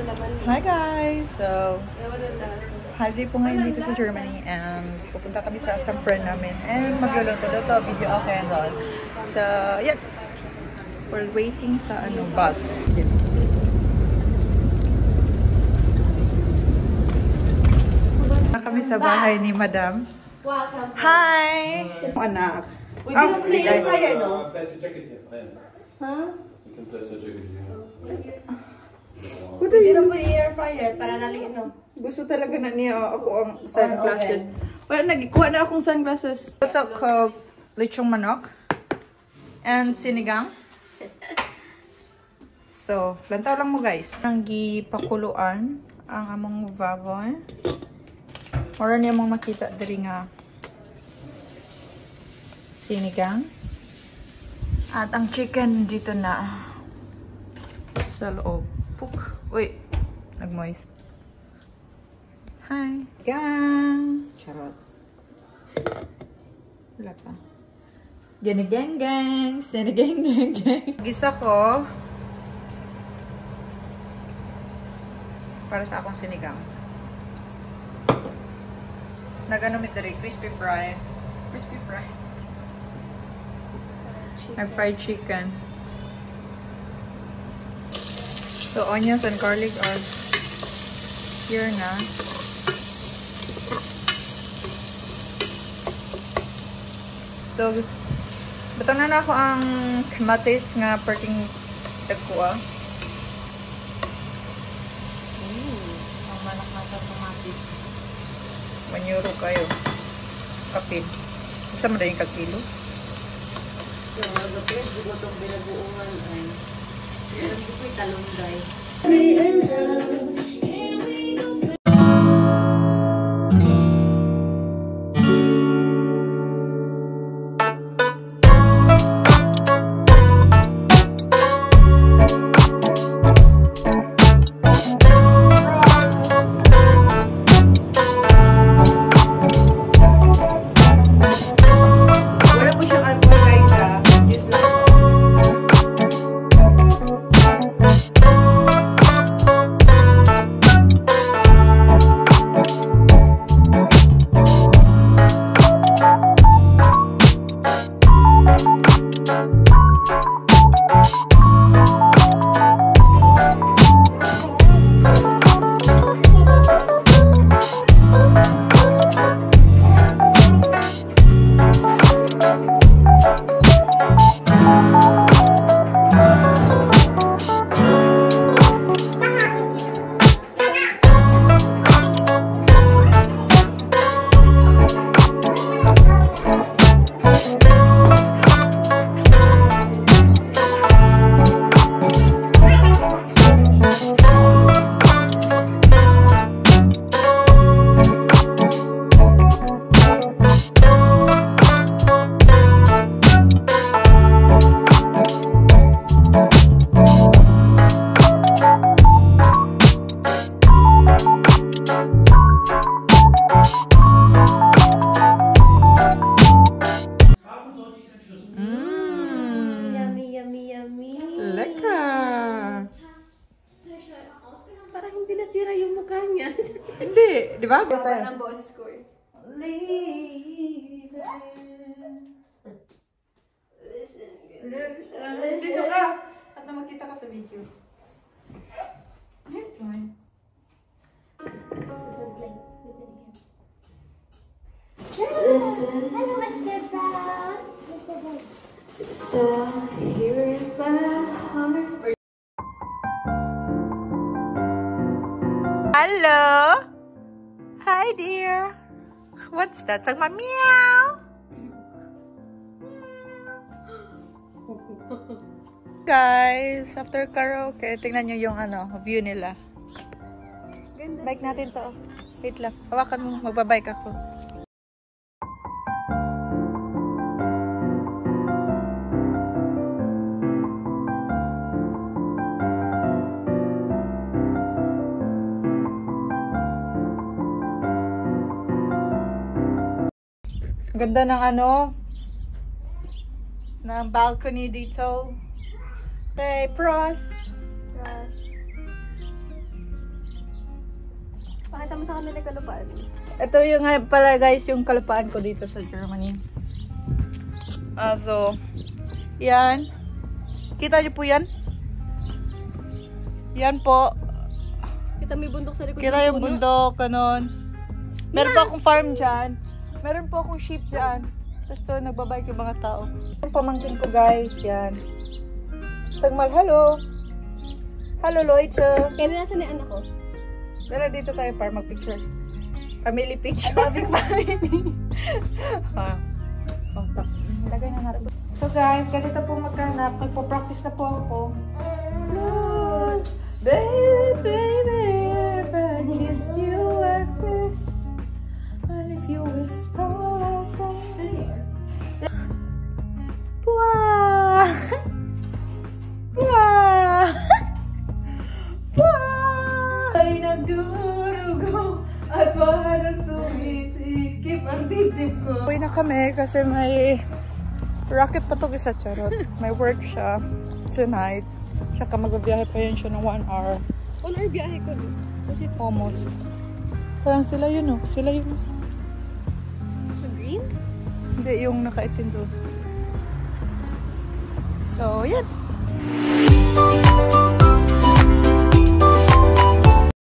Hi guys! So, holiday po ngayon dito sa Germany and pupunta kami sa isang friend namin and magluluto daw to, video okay and all. So, yeah. We're waiting sa bus. Kami sa bahay ni Madam. Hi! Anak. We didn't play air fryer, no? Place your jacket here. Huh? You can place your jacket here. We didn't put air fryer para naliin, no? Gusto talaga na niya ako ang sunglasses. Wala, nagikuha na akong sunglasses. Ito ko lechong manok and sinigang. So, lantaw lang mo guys. Ang gipakuluan ang among baboy. Mora niya mong makita diri nga sinigang. At ang chicken dito na sa loob. Puk. Uy, nag-moist. Hi. Gang. Charot. Wala pa. Ginigang-gang. Sinigang-gang-gang. Gisa ko para sa akong sinigang. Nag-ano mit diri, crispy fry. Crispy fry. Nag-fried chicken. So, onions and garlic are here na. So, batang na ako ang kamatis nga perting dagkuha. Ang manok na sa tomatis. €1 kayo. Kapit. Isa mo na yung kakilo. Yung magapit, siguro itong binabuungan ay meron ko yung talunday. Parang hindi nasira yung mukha niya. Hindi, di ba? Baba ng boses ko eh. Dito ka! At na makita ka sa video. Hello, Mr. Brown. Mr. Brown. So, here in my heart. Hello! Hi, dear! What's that? Sag meow! Guys, after karaoke, tingnan nyo yung view nila. Bike natin to. Wait lang. Hawakan mo. Magbabike ako. Ganda ng ng balcony dito. Hey, Prost! Pakita mo sa kanila yung kalupaan. Ito yung nga pala guys, yung kalupaan ko dito sa Germany. So, yan. Kita niyo po yan? Yan po. Kita mo yung bundok sa likod. Kita yung bundok, kanon. Meron po akong farm dyan. Meron po akong sheep dyan. Tapos to, nagbabike yung mga tao. Yung pamangkin ko guys, yan. Sagmal, hello. Hello, Leute. Kaya nasa ni anak ko. Dala dito tayo para mag-picture. Family picture. Loving family. Lagay na natin. So guys, ganito po maghanap. Nagpo-practice na po ako. Lord, baby, baby, if I kiss you like this, and if you whisper like that. Pwah! Pwah! Pwah! Ay nagdurugo at parang sumisikip ang dibdib ko. Uwi na kami kasi may rocket pa to sa charot. May work siya tonight. Tsaka magbibiyahe pa yun siya ng 1 hour. 1 hour biyahe ko. Kasi Almost. Parang sila yun oh. Sila yun. green? Hindi, yung nakaitim doon. So, yan.